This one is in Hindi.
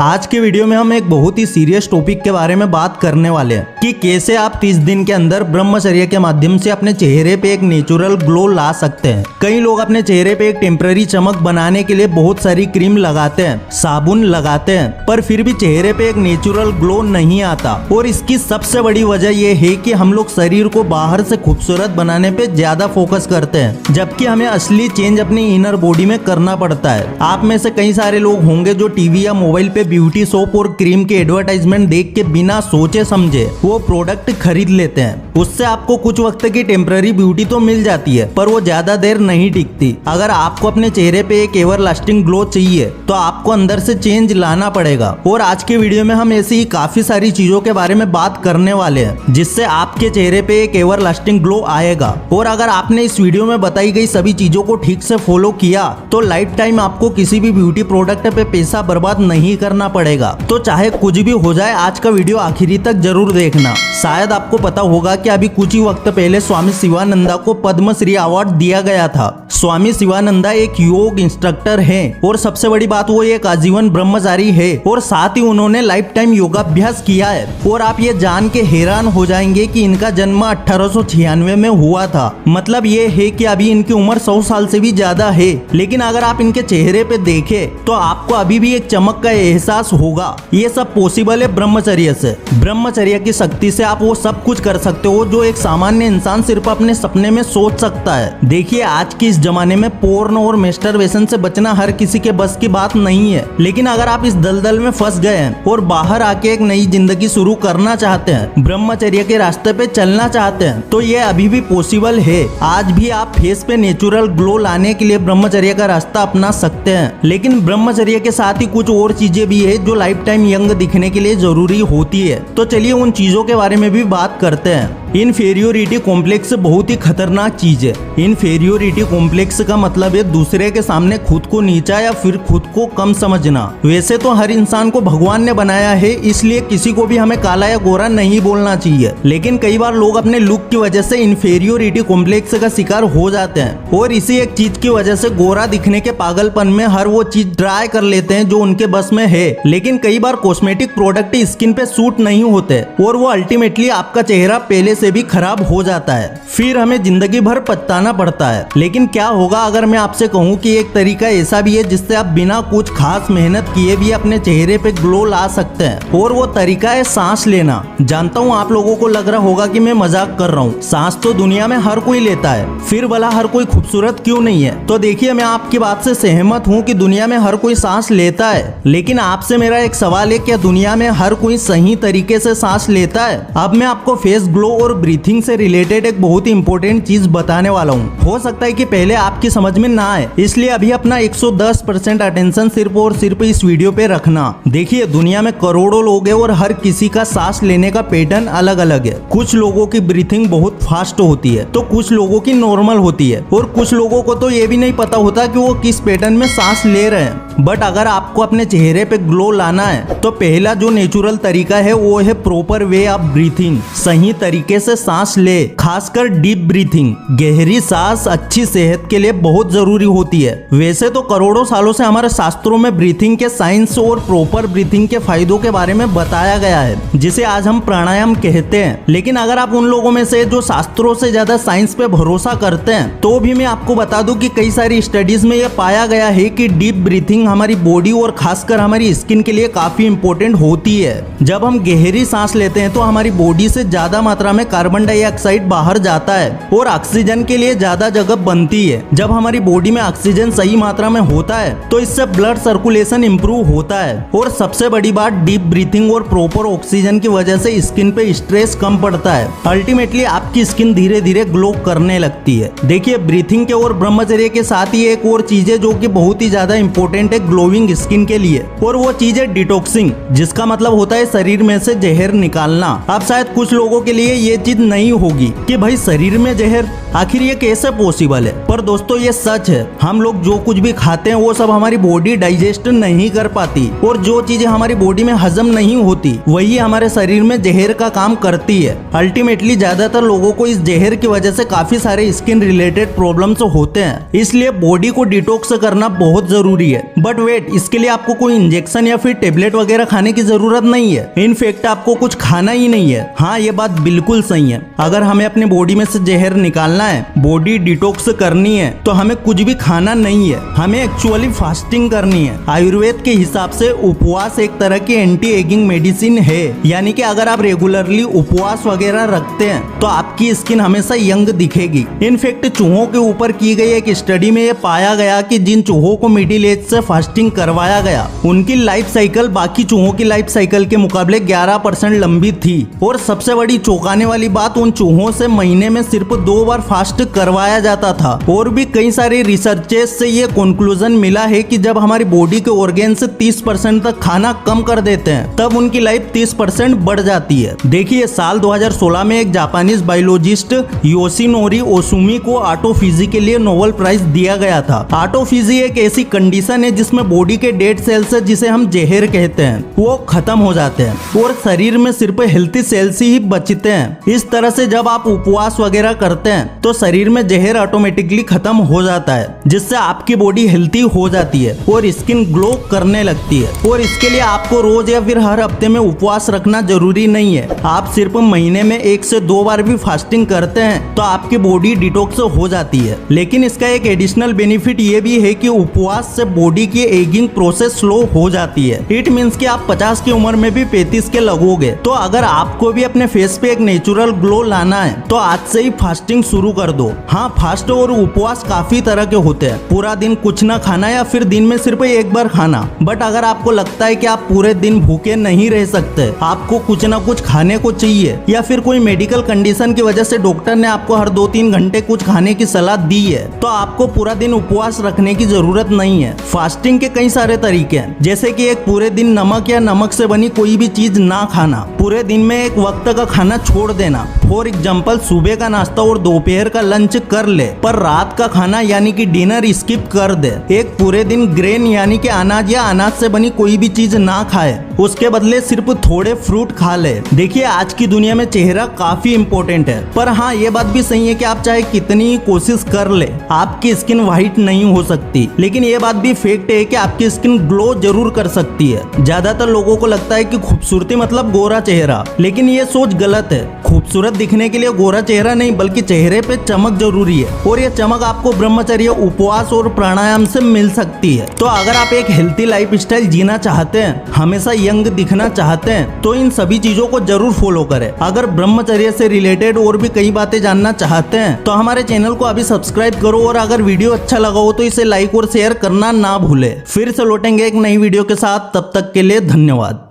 आज के वीडियो में हम एक बहुत ही सीरियस टॉपिक के बारे में बात करने वाले हैं कि कैसे आप 30 दिन के अंदर ब्रह्मचर्य के माध्यम से अपने चेहरे पे एक नेचुरल ग्लो ला सकते हैं। कई लोग अपने चेहरे पे एक टेम्पररी चमक बनाने के लिए बहुत सारी क्रीम लगाते हैं, साबुन लगाते हैं, पर फिर भी चेहरे पे एक नेचुरल ग्लो नहीं आता। और इसकी सबसे बड़ी वजह यह है कि हम लोग शरीर को बाहर से खूबसूरत बनाने पे ज्यादा फोकस करते हैं, जबकि हमें असली चेंज अपनी इनर बॉडी में करना पड़ता है। आप में से कई सारे लोग होंगे जो टीवी या मोबाइल पे ब्यूटी सोप और क्रीम के एडवर्टाइजमेंट देख के बिना सोचे समझे वो प्रोडक्ट खरीद लेते हैं। उससे आपको कुछ वक्त की टेम्पररी ब्यूटी तो मिल जाती है, पर वो ज्यादा देर नहीं टिकती। अगर आपको अपने चेहरे पे एक एवर लास्टिंग ग्लो चाहिए तो आपको अंदर से चेंज लाना पड़ेगा। और आज के वीडियो में हम ऐसी ही काफी सारी चीजों के बारे में बात करने वाले हैं जिससे आपके चेहरे पे एक एवर लास्टिंग ग्लो आएगा। और अगर आपने इस वीडियो में बताई गई सभी चीजों को ठीक से फॉलो किया तो लाइफ टाइम आपको किसी भी ब्यूटी प्रोडक्ट पे पैसा बर्बाद नहीं करना पड़ेगा। तो चाहे कुछ भी हो जाए, आज का वीडियो आखिरी तक जरूर देखना। शायद आपको पता होगा कि अभी कुछ ही वक्त पहले स्वामी शिवानंदा को पद्मश्री अवार्ड दिया गया था। स्वामी शिवानंदा एक योग इंस्ट्रक्टर हैं और सबसे बड़ी बात वो एक आजीवन ब्रह्मचारी है और साथ ही उन्होंने लाइफ टाइम योगाभ्यास किया है। और आप ये जान के हैरान हो जाएंगे कि इनका जन्म 1896 में हुआ था। मतलब ये है कि अभी इनकी उम्र 100 साल से भी ज्यादा है। लेकिन अगर आप इनके चेहरे पे देखें तो आपको अभी भी एक चमक का एहसास होगा। ये सब पॉसिबल है ब्रह्मचर्य से। ब्रह्मचर्य की शक्ति से आप वो सब कुछ कर सकते हो जो एक सामान्य इंसान सिर्फ अपने सपने में सोच सकता है। देखिए, आज की इस जमाने में पोर्न और मैस्टरबेशन से बचना हर किसी के बस की बात नहीं है। लेकिन अगर आप इस दलदल में फंस गए हैं और बाहर आके एक नई जिंदगी शुरू करना चाहते हैं, ब्रह्मचर्य के रास्ते पे चलना चाहते हैं, तो ये अभी भी पॉसिबल है। आज भी आप फेस पे नेचुरल ग्लो लाने के लिए ब्रह्मचर्य का रास्ता अपना सकते हैं। लेकिन ब्रह्मचर्य के साथ ही कुछ और चीजें भी है जो लाइफ टाइम यंग दिखने के लिए जरूरी होती है। तो चलिए उन चीजों के बारे में भी बात करते हैं। इन्फेरियोरिटी कॉम्प्लेक्स बहुत ही खतरनाक चीज है। इन्फेरियोरिटी कॉम्प्लेक्स का मतलब है दूसरे के सामने खुद को नीचा या फिर खुद को कम समझना। वैसे तो हर इंसान को भगवान ने बनाया है, इसलिए किसी को भी हमें काला या गोरा नहीं बोलना चाहिए। लेकिन कई बार लोग अपने लुक की वजह से इन्फेरियोरिटी कॉम्प्लेक्स का शिकार हो जाते हैं और इसी एक चीज की वजह से गोरा दिखने के पागलपन में हर वो चीज ट्राई कर लेते हैं जो उनके बस में है। लेकिन कई बार कॉस्मेटिक प्रोडक्ट स्किन पे सूट नहीं होते और वो अल्टीमेटली आपका चेहरा पहले से भी खराब हो जाता है। फिर हमें जिंदगी भर पछताना पड़ता है। लेकिन क्या होगा अगर मैं आपसे कहूँ कि एक तरीका ऐसा भी है जिससे आप बिना कुछ खास मेहनत किए भी अपने चेहरे पे ग्लो ला सकते हैं, और वो तरीका है सांस लेना। जानता हूँ आप लोगों को लग रहा होगा कि मैं मजाक कर रहा हूँ, सांस तो दुनिया में हर कोई लेता है, फिर भला हर कोई खूबसूरत क्यों नहीं है? तो देखिए, मैं आपकी बात से सहमत हूँ कि दुनिया में हर कोई सांस लेता है। लेकिन आपसे मेरा एक सवाल है, क्या दुनिया में हर कोई सही तरीके से सांस लेता है? अब मैं आपको फेस ग्लो और ब्रीथिंग से रिलेटेड एक बहुत ही इंपॉर्टेंट चीज बताने वाला हूँ। हो सकता है कि पहले आपकी समझ में ना आए, इसलिए अभी अपना 110% अटेंशन सिर्फ और सिर्फ इस वीडियो पे रखना। देखिए, दुनिया में करोड़ों लोग हैं और हर किसी का सांस लेने का पैटर्न अलग अलग है। कुछ लोगों की ब्रीथिंग बहुत फास्ट होती है तो कुछ लोगों की नॉर्मल होती है, और कुछ लोगों को तो ये भी नहीं पता होता कि वो किस पैटर्न में सांस ले रहे हैं। बट अगर आपको अपने चेहरे पे ग्लो लाना है तो पहला जो नेचुरल तरीका है वो है प्रॉपर वे ऑफ ब्रीथिंग। सही तरीके से सांस ले, खासकर डीप ब्रीथिंग। गहरी सांस अच्छी सेहत के लिए बहुत जरूरी होती है। वैसे तो करोड़ों सालों से हमारे शास्त्रों में ब्रीथिंग के साइंस और प्रॉपर ब्रीथिंग के फायदों के बारे में बताया गया है, जिसे आज हम प्राणायाम कहते हैं। लेकिन अगर आप उन लोगों में से जो शास्त्रों से ज्यादा साइंस पे भरोसा करते हैं, तो भी मैं आपको बता दूं कि कई सारी स्टडीज में यह पाया गया है कि डीप ब्रीथिंग हमारी बॉडी और खासकर हमारी स्किन के लिए काफी इंपॉर्टेंट होती है। जब हम गहरी सांस लेते हैं तो हमारी बॉडी से ज्यादा मात्रा में कार्बन डाइऑक्साइड बाहर जाता है और ऑक्सीजन के लिए ज्यादा जगह बनती है। जब हमारी बॉडी में ऑक्सीजन सही मात्रा में होता है तो इससे ब्लड सर्कुलेशन इंप्रूव होता है। और सबसे बड़ी बात, डीप ब्रीथिंग और प्रॉपर ऑक्सीजन की वजह से स्किन पे स्ट्रेस कम पड़ता है। अल्टीमेटली आपकी स्किन धीरे धीरे ग्लो करने लगती है। देखिए, ब्रीथिंग के और ब्रह्मचर्य के साथ ही एक और चीज है जो कि बहुत ही ज्यादा इंपॉर्टेंट है ग्लोइंग स्किन के लिए, और वो चीज है डिटॉक्सिंग, जिसका मतलब होता है शरीर में से जहर निकालना। अब शायद कुछ लोगों के लिए ये चीज नहीं होगी कि भाई शरीर में जहर, आखिर ये कैसे पॉसिबल है। पर दोस्तों ये सच है, हम लोग जो कुछ भी खाते हैं वो सब हमारी बॉडी डाइजेस्ट नहीं कर पाती, और जो चीजें हमारी बॉडी में हजम नहीं होती वही हमारे शरीर में जहर का काम करती है। अल्टीमेटली ज्यादातर लोगों को इस जहर की वजह से काफी सारे स्किन रिलेटेड प्रॉब्लम्स होते हैं, इसलिए बॉडी को डिटॉक्स करना बहुत जरूरी है। बट वेट, इसके लिए आपको कोई इंजेक्शन या फिर टेबलेट वगैरह खाने की जरूरत नहीं है। इनफैक्ट आपको कुछ खाना ही नहीं है। हाँ, ये बात बिल्कुल सही है। अगर हमें अपने बॉडी में से जहर निकालना है, बॉडी डिटॉक्स करनी है, तो हमें कुछ भी खाना नहीं है, हमें एक्चुअली फास्टिंग करनी है। आयुर्वेद के हिसाब से उपवास एक तरह की एंटी एजिंग मेडिसिन है, यानी कि अगर आप रेगुलरली उपवास वगैरह रखते हैं तो आपकी स्किन हमेशा यंग दिखेगी। इनफैक्ट चूहों के ऊपर की गई एक स्टडी में ये पाया गया कि जिन चूहों को मिडिल एज से फास्टिंग करवाया गया उनकी लाइफ साइकिल बाकी चूहों की लाइफ साइकिल के मुकाबले 11% लंबी थी। और सबसे बड़ी चौंकाने वाली बात, उन चूहों से महीने में सिर्फ 2 बार फास्ट करवाया जाता था। और भी कई सारी रिसर्चेस से ये कंक्लूजन मिला है कि जब हमारी बॉडी के ऑर्गेन्स 30% तक खाना कम कर देते हैं तब उनकी लाइफ 30% बढ़ जाती है। देखिए, साल 2016 में एक जापानीज बायोलॉजिस्ट योशिनोरी ओसुमी को ऑटोफेजी के लिए नोबेल प्राइज दिया गया था। ऑटोफेजी एक ऐसी कंडीशन है जिसमें बॉडी के डेड सेल्स जिसे हम जहर कहते हैं वो खत्म हो जाते हैं और शरीर में सिर्फ हेल्थी सेल्स ही बचते हैं। इस तरह से जब आप उपवास वगैरह करते हैं तो शरीर में जहर ऑटोमेटिकली खत्म हो जाता है, जिससे आपकी बॉडी हेल्थी हो जाती है और स्किन ग्लो करने लगती है। और इसके लिए आपको रोज या फिर हर हफ्ते में उपवास रखना जरूरी नहीं है। आप सिर्फ महीने में 1 से 2 बार भी फास्टिंग करते हैं तो आपकी बॉडी डिटॉक्स हो जाती है। लेकिन इसका एक एडिशनल बेनिफिट ये भी है कि उपवास से बॉडी की एजिंग प्रोसेस स्लो हो जाती है। इट मीन्स कि आप 50 की उम्र में भी 35 के लगोगे। तो अगर आपको भी अपने फेस पे एक नेचुरल ग्लो लाना है तो आज से ही फास्टिंग शुरू कर दो। हाँ, फास्ट और उपवास काफी तरह के होते हैं, पूरा दिन कुछ ना खाना या फिर दिन में सिर्फ 1 बार खाना। बट अगर आपको लगता है कि आप पूरे दिन भूखे नहीं रह सकते, आपको कुछ ना कुछ खाने को चाहिए, या फिर कोई मेडिकल कंडीशन की वजह से डॉक्टर ने आपको हर 2-3 घंटे कुछ खाने की सलाह दी है, तो आपको पूरा दिन उपवास रखने की जरूरत नहीं है। फास्टिंग के कई सारे तरीके हैं, जैसे कि एक पूरे दिन नमक या नमक से बनी कोई भी चीज ना खाना, पूरे दिन में एक वक्त का खाना छोड़ देना। फॉर एग्जाम्पल, सुबह का नाश्ता और दोपहर का लंच कर ले पर रात का खाना यानी कि डिनर स्किप कर दे। एक पूरे दिन ग्रेन यानी कि अनाज या अनाज से बनी कोई भी चीज ना खाए, उसके बदले सिर्फ थोड़े फ्रूट खा ले। देखिए, आज की दुनिया में चेहरा काफी इंपॉर्टेंट है, पर हाँ ये बात भी सही है कि आप चाहे कितनी कोशिश कर ले आपकी स्किन व्हाइट नहीं हो सकती। लेकिन ये बात भी फैक्ट है कि आपकी स्किन ग्लो जरूर कर सकती है। ज्यादातर लोगों को लगता है कि खूबसूरती मतलब गोरा चेहरा, लेकिन ये सोच गलत है। खूबसूरत दिखने के लिए गोरा चेहरा नहीं बल्कि चेहरे पे चमक जरूरी है, और ये चमक आपको ब्रह्मचर्य, उपवास और प्राणायाम से मिल सकती है। तो अगर आप एक हेल्थी लाइफस्टाइल जीना चाहते हैं, हमेशा यंग दिखना चाहते हैं, तो इन सभी चीजों को जरूर फॉलो करें। अगर ब्रह्मचर्य से रिलेटेड और भी कई बातें जानना चाहते हैं तो हमारे चैनल को अभी सब्सक्राइब करो, और अगर वीडियो अच्छा लगा हो तो इसे लाइक और शेयर करना ना भूले। फिर से लौटेंगे एक नई वीडियो के साथ, तब तक के लिए धन्यवाद।